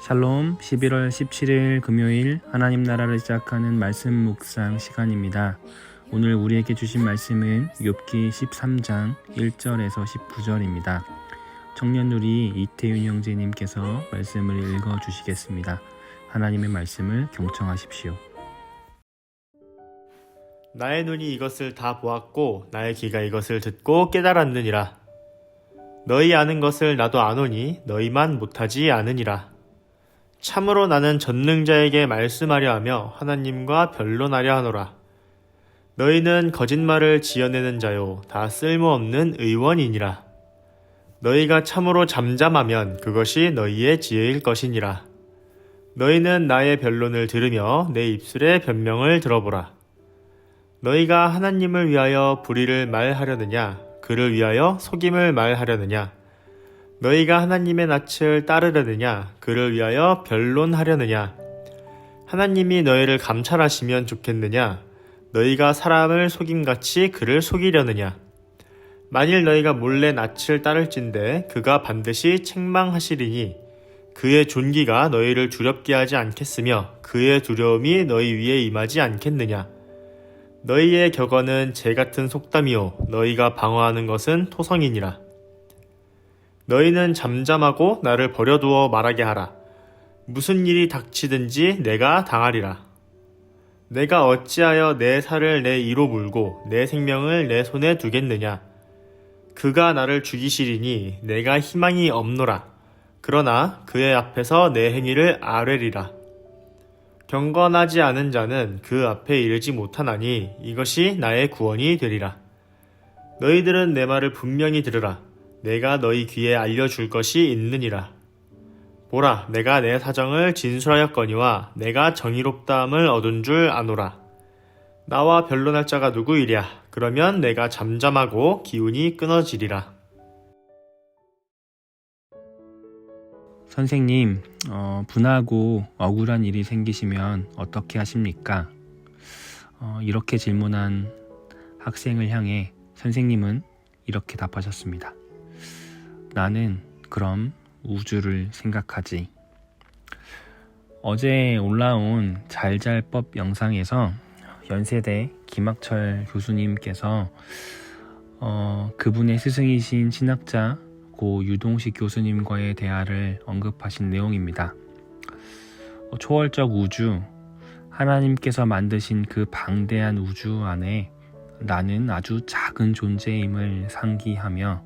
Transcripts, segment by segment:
샬롬 11월 17일 금요일 하나님 나라를 시작하는 말씀 묵상 시간입니다. 오늘 우리에게 주신 말씀은 욥기 13장 1절에서 19절입니다. 청년누리 이태윤 형제님께서 말씀을 읽어주시겠습니다. 하나님의 말씀을 경청하십시오. 나의 눈이 이것을 다 보았고 나의 귀가 이것을 듣고 깨달았느니라. 너희 아는 것을 나도 아노니 너희만 못하지 않으니라. 참으로 나는 전능자에게 말씀하려 하며 하나님과 변론하려 하노라. 너희는 거짓말을 지어내는 자요 다 쓸모없는 의원이니라. 너희가 참으로 잠잠하면 그것이 너희의 지혜일 것이니라. 너희는 나의 변론을 들으며 내 입술의 변명을 들어보라. 너희가 하나님을 위하여 불의를 말하려느냐 그를 위하여 속임을 말하려느냐 너희가 하나님의 낯을 따르려느냐 그를 위하여 변론하려느냐 하나님이 너희를 감찰하시면 좋겠느냐 너희가 사람을 속임같이 그를 속이려느냐 만일 너희가 몰래 낯을 따를진대 그가 반드시 책망하시리니 그의 존귀가 너희를 두렵게 하지 않겠으며 그의 두려움이 너희 위에 임하지 않겠느냐 너희의 격언은 재같은 속담이요 너희가 방어하는 것은 토성이니라. 너희는 잠잠하고 나를 버려두어 말하게 하라. 무슨 일이 닥치든지 내가 당하리라. 내가 어찌하여 내 살을 내 이로 물고 내 생명을 내 손에 두겠느냐. 그가 나를 죽이시리니 내가 희망이 없노라. 그러나 그의 앞에서 내 행위를 아뢰리라. 경건하지 않은 자는 그 앞에 이르지 못하나니 이것이 나의 구원이 되리라. 너희들은 내 말을 분명히 들으라. 내가 너희 귀에 알려줄 것이 있느니라. 보라, 내가 내 사정을 진술하였거니와 내가 정의롭다함을 얻은 줄 아노라. 나와 변론할 자가 누구이랴? 그러면 내가 잠잠하고 기운이 끊어지리라. 선생님, 분하고 억울한 일이 생기시면 어떻게 하십니까? 이렇게 질문한 학생을 향해 선생님은 이렇게 답하셨습니다. 나는 그럼 우주를 생각하지. 어제 올라온 잘잘법 영상에서 연세대 김학철 교수님께서 그분의 스승이신 신학자 고 유동식 교수님과의 대화를 언급하신 내용입니다. 초월적 우주, 하나님께서 만드신 그 방대한 우주 안에 나는 아주 작은 존재임을 상기하며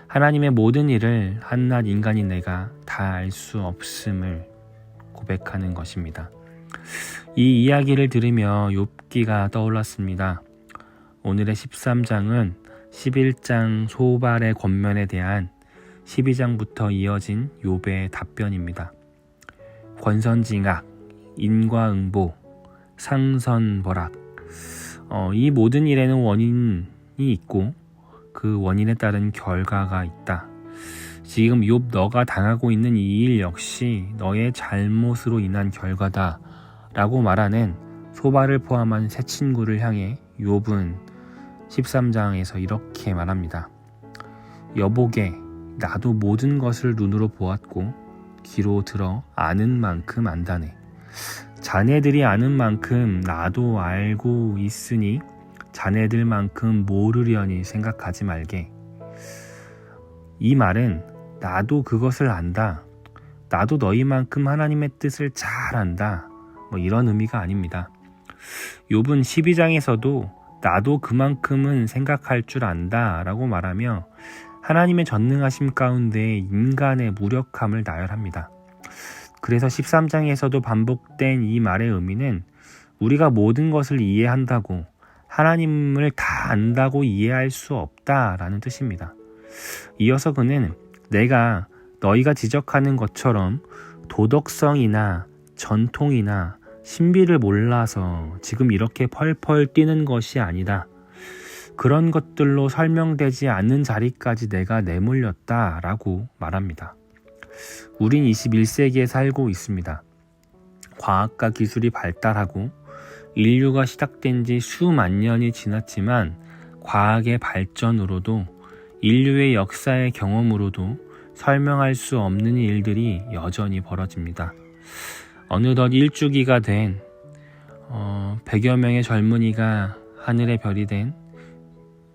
하나님의 모든 일을 한낱 인간인 내가 다 알 수 없음을 고백하는 것입니다. 이 이야기를 들으며 욥기가 떠올랐습니다. 오늘의 13장은 11장 소발의 권면에 대한 12장부터 이어진 욥의 답변입니다. 권선징악, 인과응보, 상선벌악, 이 모든 일에는 원인이 있고 그 원인에 따른 결과가 있다. 지금 욥 너가 당하고 있는 이 일 역시 너의 잘못으로 인한 결과다 라고 말하는 소발을 포함한 세 친구를 향해 욥은 13장에서 이렇게 말합니다. 여보게 나도 모든 것을 눈으로 보았고 귀로 들어 아는 만큼 안다네. 자네들이 아는 만큼 나도 알고 있으니 자네들만큼 모르려니 생각하지 말게. 이 말은 나도 그것을 안다. 나도 너희만큼 하나님의 뜻을 잘 안다. 이런 의미가 아닙니다. 욥은 12장에서도 나도 그만큼은 생각할 줄 안다 라고 말하며 하나님의 전능하심 가운데 인간의 무력함을 나열합니다. 그래서 13장에서도 반복된 이 말의 의미는 우리가 모든 것을 이해한다고 하나님을 다 안다고 이해할 수 없다라는 뜻입니다. 이어서 그는 내가 너희가 지적하는 것처럼 도덕성이나 전통이나 신비를 몰라서 지금 이렇게 펄펄 뛰는 것이 아니다. 그런 것들로 설명되지 않는 자리까지 내가 내몰렸다라고 말합니다. 우린 21세기에 살고 있습니다. 과학과 기술이 발달하고 인류가 시작된 지 수만 년이 지났지만 과학의 발전으로도 인류의 역사의 경험으로도 설명할 수 없는 일들이 여전히 벌어집니다. 어느덧 일주기가 된 100여 명의 젊은이가 하늘의 별이 된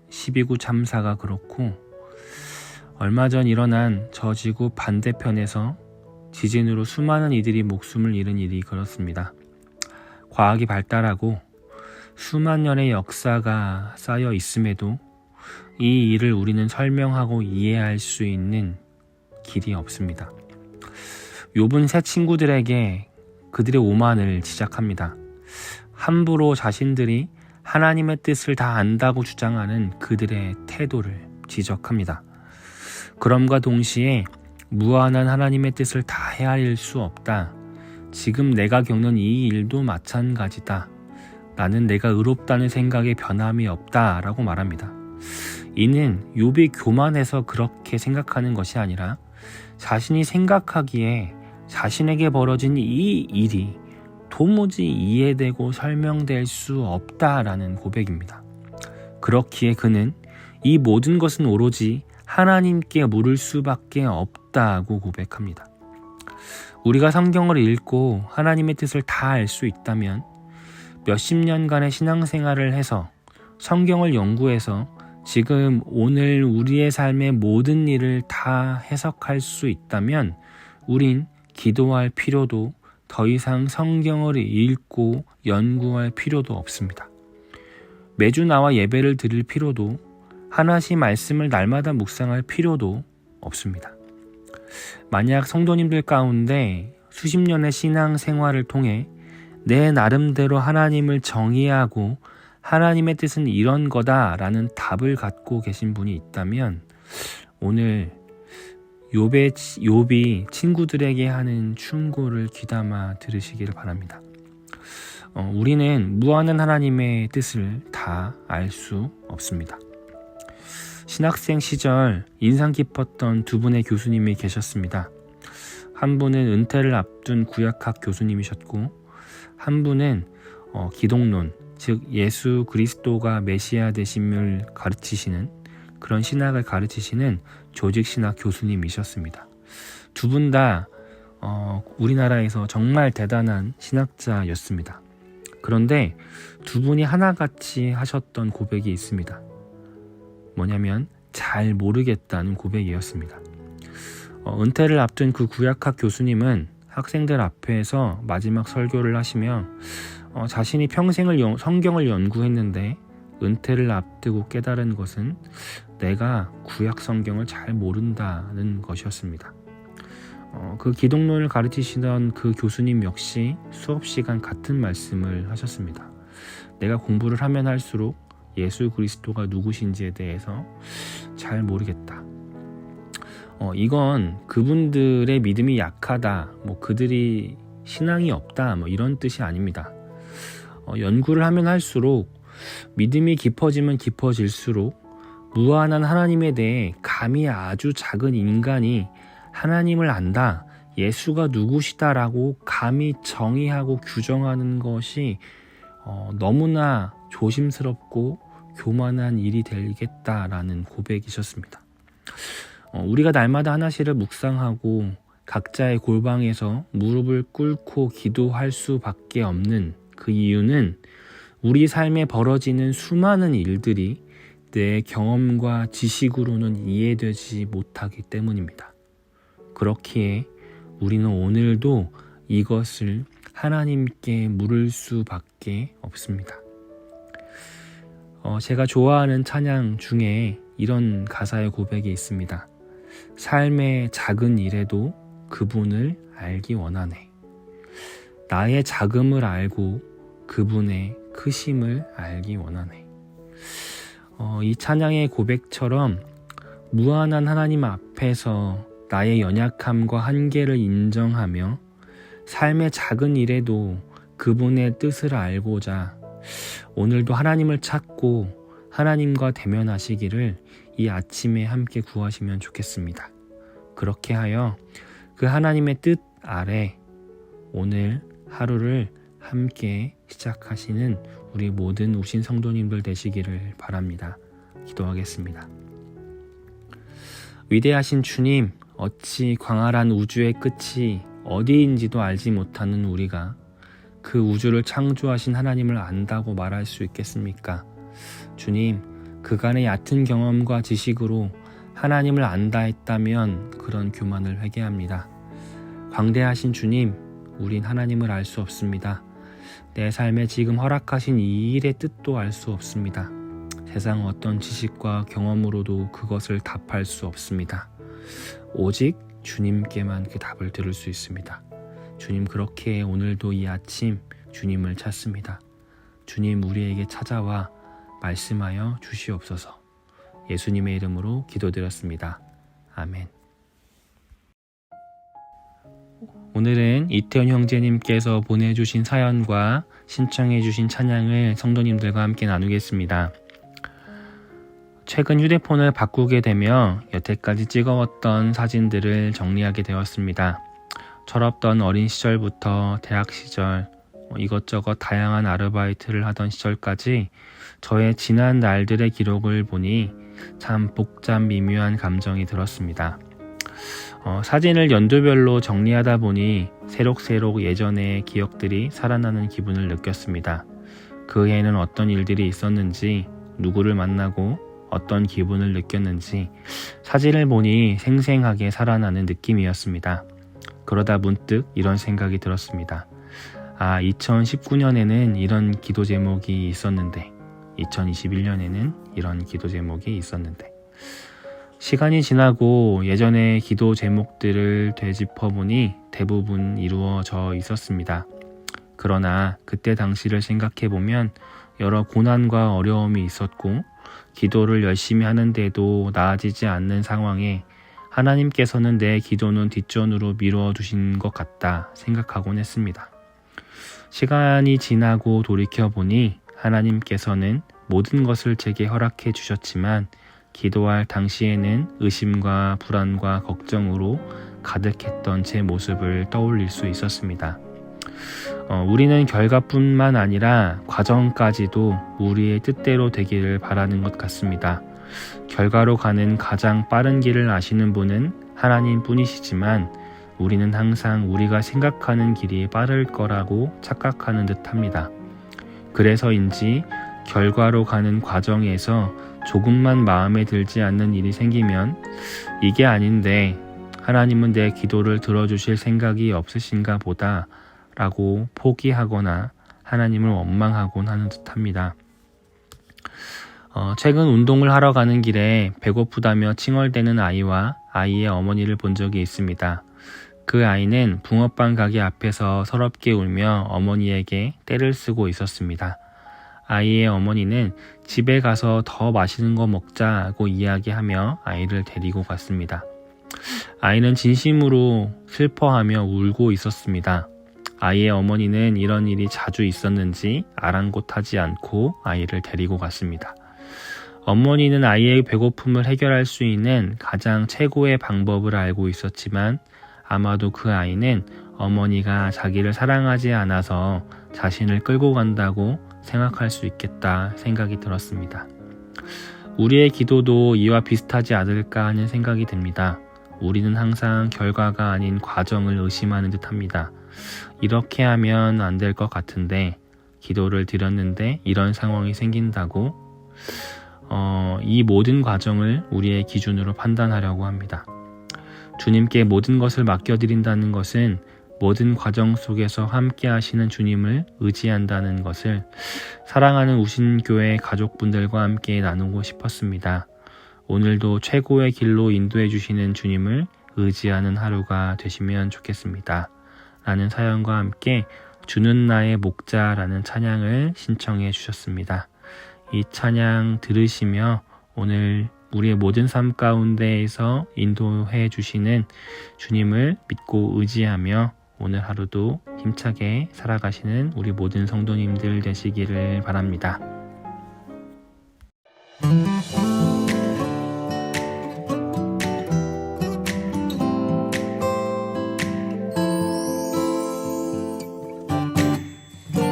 12구 참사가 그렇고, 얼마 전 일어난 저 지구 반대편에서 지진으로 수많은 이들이 목숨을 잃은 일이 그렇습니다. 과학이 발달하고 수만 년의 역사가 쌓여 있음에도 이 일을 우리는 설명하고 이해할 수 있는 길이 없습니다. 욥은 세 친구들에게 그들의 오만을 지적합니다. 함부로 자신들이 하나님의 뜻을 다 안다고 주장하는 그들의 태도를 지적합니다. 그럼과 동시에 무한한 하나님의 뜻을 다 헤아릴 수 없다. 지금 내가 겪는 이 일도 마찬가지다. 나는 내가 의롭다는 생각에 변함이 없다 라고 말합니다. 이는 욥이 교만해서 그렇게 생각하는 것이 아니라 자신이 생각하기에 자신에게 벌어진 이 일이 도무지 이해되고 설명될 수 없다라는 고백입니다. 그렇기에 그는 이 모든 것은 오로지 하나님께 물을 수밖에 없다고 고백합니다. 우리가 성경을 읽고 하나님의 뜻을 다 알 수 있다면 몇십 년간의 신앙생활을 해서 성경을 연구해서 지금 오늘 우리의 삶의 모든 일을 다 해석할 수 있다면 우린 기도할 필요도 더 이상 성경을 읽고 연구할 필요도 없습니다. 매주 나와 예배를 드릴 필요도 하나씩 말씀을 날마다 묵상할 필요도 없습니다. 만약 성도님들 가운데 수십 년의 신앙생활을 통해 내 나름대로 하나님을 정의하고 하나님의 뜻은 이런 거다라는 답을 갖고 계신 분이 있다면 오늘 욥이 친구들에게 하는 충고를 귀담아 들으시기를 바랍니다. 우리는 무한한 하나님의 뜻을 다 알 수 없습니다. 신학생 시절 인상 깊었던 두 분의 교수님이 계셨습니다. 한 분은 은퇴를 앞둔 구약학 교수님이셨고, 한 분은 기독론, 즉 예수 그리스도가 메시아 되심을 가르치시는 그런 신학을 가르치시는 조직신학 교수님이셨습니다. 두 분 다 우리나라에서 정말 대단한 신학자였습니다. 그런데 두 분이 하나같이 하셨던 고백이 있습니다. 뭐냐면 잘 모르겠다는 고백이었습니다. 은퇴를 앞둔 그 구약학 교수님은 학생들 앞에서 마지막 설교를 하시며 자신이 평생을 성경을 연구했는데 은퇴를 앞두고 깨달은 것은 내가 구약 성경을 잘 모른다는 것이었습니다. 그 기독론을 가르치시던 그 교수님 역시 수업 시간 같은 말씀을 하셨습니다. 내가 공부를 하면 할수록 예수 그리스도가 누구신지에 대해서 잘 모르겠다. 이건 그분들의 믿음이 약하다, 그들이 신앙이 없다, 이런 뜻이 아닙니다. 연구를 하면 할수록 믿음이 깊어지면 깊어질수록 무한한 하나님에 대해 감이 아주 작은 인간이 하나님을 안다, 예수가 누구시다라고 감히 정의하고 규정하는 것이 너무나 조심스럽고 교만한 일이 되겠다라는 고백이셨습니다. 우리가 날마다 하나씩을 묵상하고 각자의 골방에서 무릎을 꿇고 기도할 수밖에 없는 그 이유는 우리 삶에 벌어지는 수많은 일들이 내 경험과 지식으로는 이해되지 못하기 때문입니다. 그렇기에 우리는 오늘도 이것을 하나님께 물을 수밖에 없습니다. 제가 좋아하는 찬양 중에 이런 가사의 고백이 있습니다. 삶의 작은 일에도 그분을 알기 원하네. 나의 작음을 알고 그분의 크심을 알기 원하네. 이 찬양의 고백처럼 무한한 하나님 앞에서 나의 연약함과 한계를 인정하며 삶의 작은 일에도 그분의 뜻을 알고자 오늘도 하나님을 찾고 하나님과 대면하시기를 이 아침에 함께 구하시면 좋겠습니다. 그렇게 하여 그 하나님의 뜻 아래 오늘 하루를 함께 시작하시는 우리 모든 우신 성도님들 되시기를 바랍니다. 기도하겠습니다. 위대하신 주님, 어찌 광활한 우주의 끝이 어디인지도 알지 못하는 우리가 그 우주를 창조하신 하나님을 안다고 말할 수 있겠습니까? 주님, 그간의 얕은 경험과 지식으로 하나님을 안다 했다면 그런 교만을 회개합니다. 광대하신 주님, 우린 하나님을 알 수 없습니다. 내 삶에 지금 허락하신 이 일의 뜻도 알 수 없습니다. 세상 어떤 지식과 경험으로도 그것을 답할 수 없습니다. 오직 주님께만 그 답을 들을 수 있습니다. 주님, 그렇게 오늘도 이 아침 주님을 찾습니다. 주님, 우리에게 찾아와 말씀하여 주시옵소서. 예수님의 이름으로 기도드렸습니다. 아멘. 오늘은 이태원 형제님께서 보내주신 사연과 신청해주신 찬양을 성도님들과 함께 나누겠습니다. 최근 휴대폰을 바꾸게 되며 여태까지 찍어왔던 사진들을 정리하게 되었습니다. 철없던 어린 시절부터 대학 시절, 이것저것 다양한 아르바이트를 하던 시절까지 저의 지난 날들의 기록을 보니 참 복잡 미묘한 감정이 들었습니다. 사진을 연도별로 정리하다 보니 새록새록 예전의 기억들이 살아나는 기분을 느꼈습니다. 그 해에는 어떤 일들이 있었는지, 누구를 만나고 어떤 기분을 느꼈는지 사진을 보니 생생하게 살아나는 느낌이었습니다. 그러다 문득 이런 생각이 들었습니다. 2019년에는 이런 기도 제목이 있었는데, 2021년에는 이런 기도 제목이 있었는데. 시간이 지나고 예전의 기도 제목들을 되짚어보니 대부분 이루어져 있었습니다. 그러나 그때 당시를 생각해보면 여러 고난과 어려움이 있었고, 기도를 열심히 하는데도 나아지지 않는 상황에 하나님께서는 내 기도는 뒷전으로 미뤄두신 것 같다 생각하곤 했습니다. 시간이 지나고 돌이켜보니 하나님께서는 모든 것을 제게 허락해 주셨지만 기도할 당시에는 의심과 불안과 걱정으로 가득했던 제 모습을 떠올릴 수 있었습니다. 우리는 결과뿐만 아니라 과정까지도 우리의 뜻대로 되기를 바라는 것 같습니다. 결과로 가는 가장 빠른 길을 아시는 분은 하나님 뿐이시지만 우리는 항상 우리가 생각하는 길이 빠를 거라고 착각하는 듯 합니다. 그래서인지 결과로 가는 과정에서 조금만 마음에 들지 않는 일이 생기면 이게 아닌데 하나님은 내 기도를 들어주실 생각이 없으신가 보다 라고 포기하거나 하나님을 원망하곤 하는 듯합니다. 최근 운동을 하러 가는 길에 배고프다며 칭얼대는 아이와 아이의 어머니를 본 적이 있습니다. 그 아이는 붕어빵 가게 앞에서 서럽게 울며 어머니에게 떼를 쓰고 있었습니다. 아이의 어머니는 집에 가서 더 맛있는 거 먹자고 이야기하며 아이를 데리고 갔습니다. 아이는 진심으로 슬퍼하며 울고 있었습니다. 아이의 어머니는 이런 일이 자주 있었는지 아랑곳하지 않고 아이를 데리고 갔습니다. 어머니는 아이의 배고픔을 해결할 수 있는 가장 최고의 방법을 알고 있었지만 아마도 그 아이는 어머니가 자기를 사랑하지 않아서 자신을 끌고 간다고 생각할 수 있겠다 생각이 들었습니다. 우리의 기도도 이와 비슷하지 않을까 하는 생각이 듭니다. 우리는 항상 결과가 아닌 과정을 의심하는 듯합니다. 이렇게 하면 안 될 것 같은데 기도를 드렸는데 이런 상황이 생긴다고 이 모든 과정을 우리의 기준으로 판단하려고 합니다. 주님께 모든 것을 맡겨드린다는 것은 모든 과정 속에서 함께 하시는 주님을 의지한다는 것을 사랑하는 우신교회 가족분들과 함께 나누고 싶었습니다. 오늘도 최고의 길로 인도해 주시는 주님을 의지하는 하루가 되시면 좋겠습니다. 라는 사연과 함께 주는 나의 목자라는 찬양을 신청해 주셨습니다. 이 찬양 들으시며 오늘 우리의 모든 삶 가운데에서 인도해 주시는 주님을 믿고 의지하며 오늘 하루도 힘차게 살아가시는 우리 모든 성도님들 되시기를 바랍니다.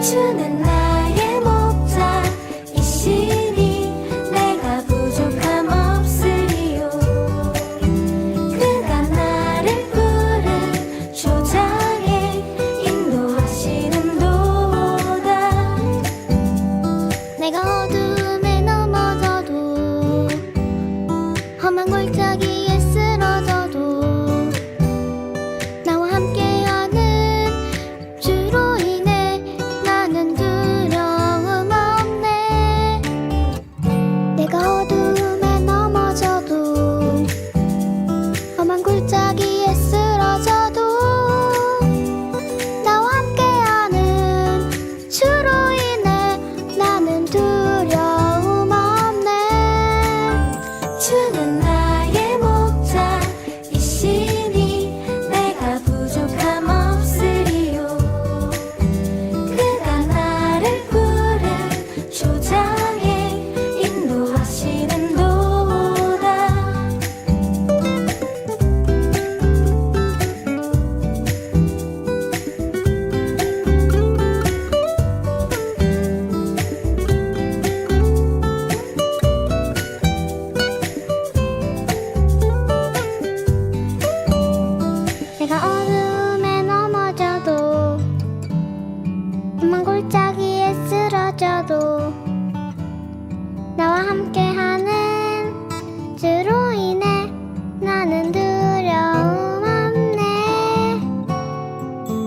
주는 나의 목자이시니 내가 부족함 없으리요. 그가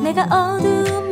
내가 어두움